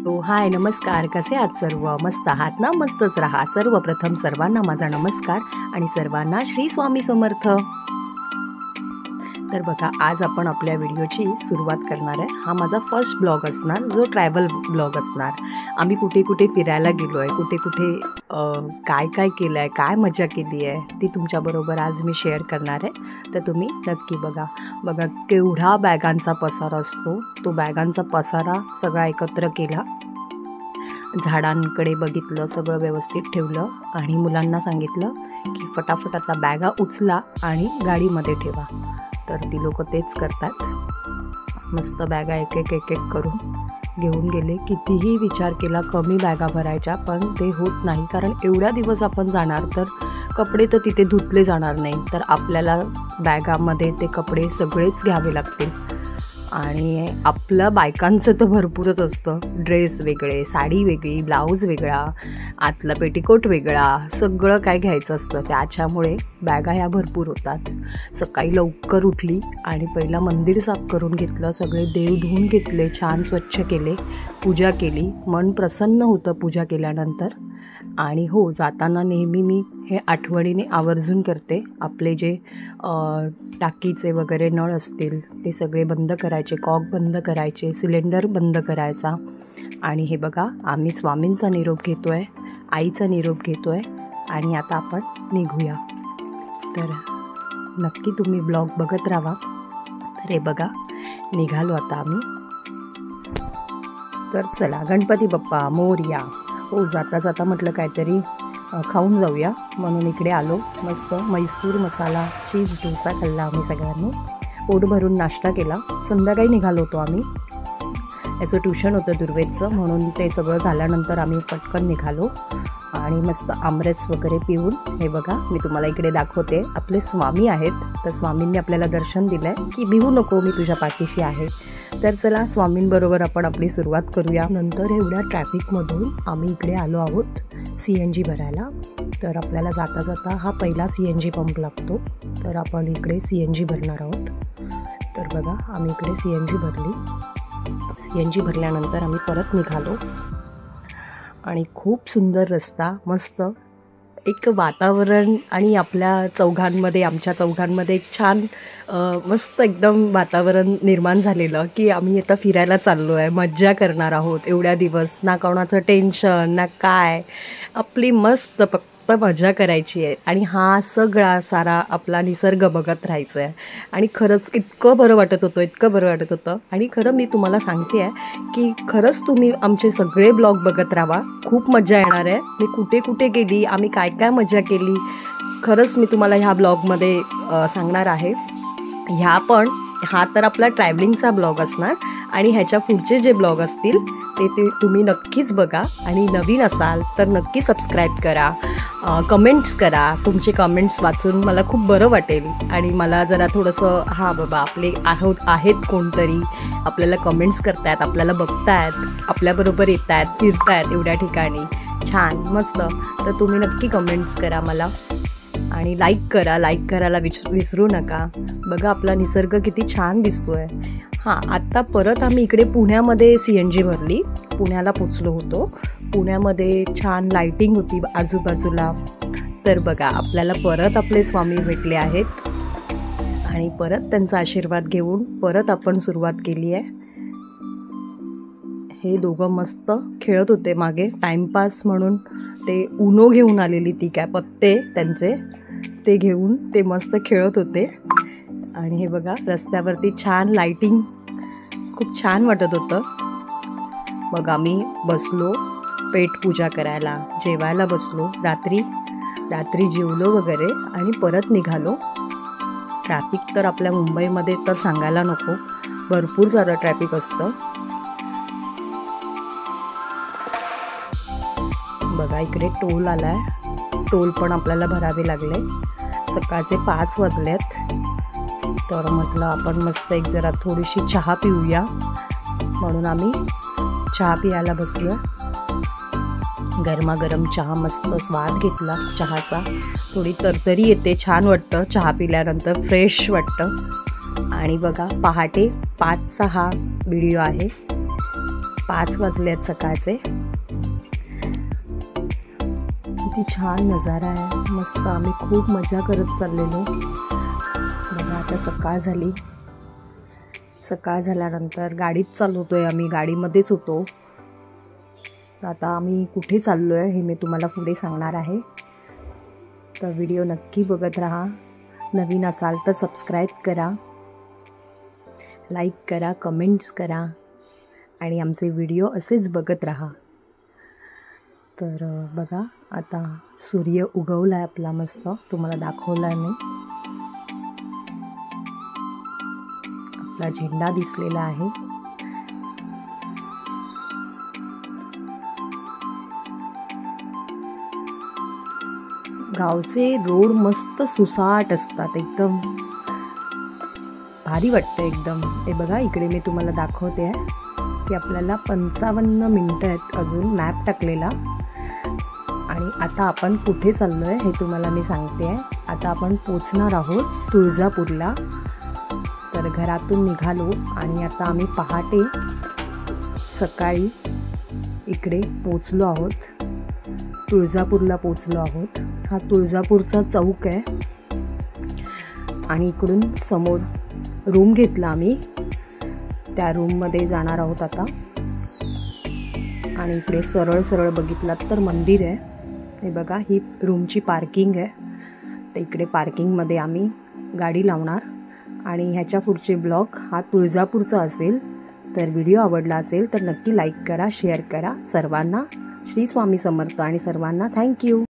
हाय नमस्कार, कसे आहात सर्व? मस्त आहात ना? मस्तच राहा. सर्वप्रथम सर्वांना माझा नमस्कार आणि सर्वांना श्री स्वामी समर्थ. तर बघा, आज आपण आपल्या व्हिडिओची सुरुवात करणार आहे. हा माझा फर्स्ट ब्लॉग असणार, जो ट्रॅव्हल ब्लॉग असणार. आम्ही कुठे कुठे फिरायला गेलो आहे, कुठे कुठे काय काय केलं आहे, काय मजा केली आहे, ती तुमच्याबरोबर आज मी शेअर करणार आहे. तर तुम्ही नक्की बघा. बघा केवढा बॅगांचा पसारा असतो. तो बॅगांचा पसारा सगळा एकत्र केला, झाडांकडे बघितलं, सगळं व्यवस्थित ठेवलं आणि मुलांना सांगितलं की फटाफट आता बॅगा उचला आणि गाडीमध्ये ठेवा. तर ती लोक तेच करतात. मस्त बॅगा एक एक करून घेऊन गेले. कितीही विचार केला कमी बॅगा भरायच्या, पण ते होत नाही. कारण एवढ्या दिवस आपण जाणार, तर कपडे तर तिथे धुतले जाणार नाही, तर आपल्याला बॅगामध्ये ते कपडे सगळेच घ्यावे लागतील. आणि आपलं बायकांचं तर भरपूरच असतं. ड्रेस वेगळे, साडी वेगळी, ब्लाऊज वेगळा, आतला पेटीकोट वेगळा, सगळं काय घ्यायचं असतं. त्याच्यामुळे बॅगा ह्या भरपूर होतात. सकाळी लवकर उठली आणि पहिला मंदिर साफ करून घेतलं, सगळे देव धुवून घेतले, छान स्वच्छ केले, पूजा केली. मन प्रसन्न होतं पूजा केल्यानंतर. आणि हो, जाताना नेहमी मी हे आठवणीने आवर्जून करते. आपले जे टाकीचे वगैरे नळ असतील ते सगळे बंद करायचे, कॉक बंद करायचे, सिलेंडर बंद करायचा. आणि हे बघा, आम्ही स्वामींचा निरोप घेतो आहे, आईचा निरोप घेतो आहे आणि आता आपण निघूया. तर नक्की तुम्ही ब्लॉग बघत राहा. तर हे बघा, निघालो आता आम्ही. तर चला, गणपती बाप्पा मोरया. हो, जाता जाता म्हटलं काहीतरी खाऊन जाऊया, म्हणून इकडे आलो. मस्त मैसूर मसाला चीज डोसा खाल्ला आम्ही सगळ्यांनी. पोट भरून नाश्ता केला. संध्याकाळी निघालो होतो आम्ही. याचं ट्युशन होतं दुर्वेदचं, म्हणून ते सगळं झाल्यानंतर आम्ही पटकन निघालो आणि मस्त आमरस वगैरे पिऊन. हे बघा, मी तुम्हाला इकडे दाखवते. आपले स्वामी आहेत, तर स्वामींनी आपल्याला दर्शन दिलं आहे की भिवू नको, मी तुझ्या पाठीशी आहे. तर चला, स्वामींबरोबर आपण आपली सुरुवात करूया. नंतर एवढ्या ट्रॅफिकमधून आम्ही इकडे आलो आहोत CNG भरायला. तर आपल्याला जाता जाता हा पहिला CNG पंप लागतो, तर आपण इकडे CNG भरणार आहोत. तर बघा, आम्ही इकडे CNG भरली. CNG भरल्यानंतर आम्ही परत निघालो आणि खूप सुंदर रस्ता, मस्त एक वातावरण आणि आमच्या चौघांमध्ये एक छान मस्त एकदम वातावरण निर्माण झालेलं की आम्ही आता फिरायला चाललो आहे, मज्जा करणार आहोत. एवढ्या दिवस ना कोणाचं टेन्शन ना काय, आपली मस्त फक्त मजा करायची आहे आणि हा सगळा सारा आपला निसर्ग बघत राहायचं आहे. आणि खरंच इतकं बरं वाटत होतं. आणि खरं मी तुम्हाला सांगते आहे की खरंच तुम्ही आमचे सगळे ब्लॉग बघत राहा, खूप मजा येणार आहे. मी कुठे कुठे गेली, आम्ही काय काय मजा केली, खरंच मी तुम्हाला ह्या ब्लॉगमध्ये सांगणार आहे. हा तर आपला ट्रॅव्हलिंगचा ब्लॉग असणार आणि ह्याच्या पुढचे जे ब्लॉग असतील ते तुम्ही नक्कीच बघा. आणि नवीन असाल तर नक्की सबस्क्राईब करा, कमेंट्स करा. तुमचे कमेंट्स वाचून मला खूप बरं वाटेल आणि मला जरा थोडंसं हां बाबा, आपले आहेत कोणतरी, आपल्याला कमेंट्स करतायत, आपल्याला बघतायत, आपल्याबरोबर येत आहेत, फिरतायत एवढ्या ठिकाणी, छान मस्त. तर तुम्ही नक्की कमेंट्स करा मला आणि लाईक करायला विसरू नका. बघा, आपला निसर्ग किती छान दिसतोय. हां, आत्ता परत आम्ही इकडे पुण्यामध्ये CNG भरली. पुण्याला पोचलो होतो. पुण्यामध्ये छान लाईटिंग होती आजूबाजूला. तर बघा, आपल्याला परत आपले स्वामी भेटले आहेत आणि परत त्यांचा आशीर्वाद घेऊन परत आपण सुरुवात केली आहे. हे दोघं मस्त खेळत होते मागे, टाईमपास म्हणून ते उनो घेऊन आलेली ती काय पत्ते त्यांचे, ते घेऊन ते मस्त खेळत होते. आणि हे बघा, रस्त्यावरती छान लाईटिंग, खूप छान वाटत होतं. मग आम्ही बसलो पेट पूजा करायला, जेवायला बसलो. रात्री जेवलो वगैरे आणि परत निघालो. ट्रॅफिक तर आपल्या मुंबईमध्ये तर सांगायला नको, भरपूर सारं ट्रॅफिक असतं. बघा, इकडे टोल आलाय, टोल पण आपल्याला भरावे लागले. सकाळचे 5 वाजलेत. तर म्हटलं आपण मस्त एक जरा थोडीशी चहा पिऊया, म्हणून आम्ही चहा पियाला बसलो. गरमागरम चहा, मस्त स्वाद घेतला चहाचा. थोडी तरतरी येते, छान वाटतं चहा पिल्यानंतर, फ्रेश वाटतं. आणि बघा, पहाटे 5चा हा व्हिडिओ आहे. 5 वाजले आहेत सकाळचे. किती छान नजारा आहे, मस्त. आम्ही खूप मजा करत चाललेलो. बघा आता सकाळ झाली. सकाळ झाल्यानंतर गाडीत चालवतोय आम्ही, गाडीमध्येच होतो. आता आम्ही कुठे चाललो आहे हे मी तुम्हाला पुढे सांगणार आहे. तर व्हिडिओ नक्की बघत राहा. नवीन असाल तर सबस्क्राईब करा, लाईक करा, कमेंट्स करा आणि आमचे व्हिडिओ असेच बघत राहा. तर बघा आता सूर्य उगवला आहे आपला मस्त. तुम्हाला दाखवला आहे मी. आपला झेंडा दिसलेला आहे. गावचे रोड मस्त सुसाट असतात, एकदम भारी वाटतं एकदम. हे बघा इकडे मी तुम्हाला दाखवते आहे की आपल्याला 55 मिनिटं आहेत अजून मॅप टाकलेला. आणि आता आपण कुठे चाललो आहे हे तुम्हाला मी सांगते आहे. आता आपण पोचणार आहोत तुळजापूरला. तर घरातून निघालो आणि आता आम्ही पहाटे सकाळी इकडे पोचलो आहोत, तुळजापूरला पोचलो आहोत. हा तुळजापूरचा चौक आहे आणि इकडून समोर रूम घेतला आम्ही. त्या रूममध्ये जाणार आहोत आता. आणि इकडे सरळ सरळ बघितलात तर मंदिर आहे. हे बघा ही रूमची पार्किंग आहे. तर इकडे पार्किंगमध्ये आम्ही गाडी लावणार. आणि ह्याच्या पुढचे ब्लॉग हा तुळजापूरचा असेल. तर व्हिडिओ आवडला असेल तर नक्की लाईक करा, शेअर करा. सर्वांना श्री स्वामी समर्थ आणि सर्वांना थँक्यू.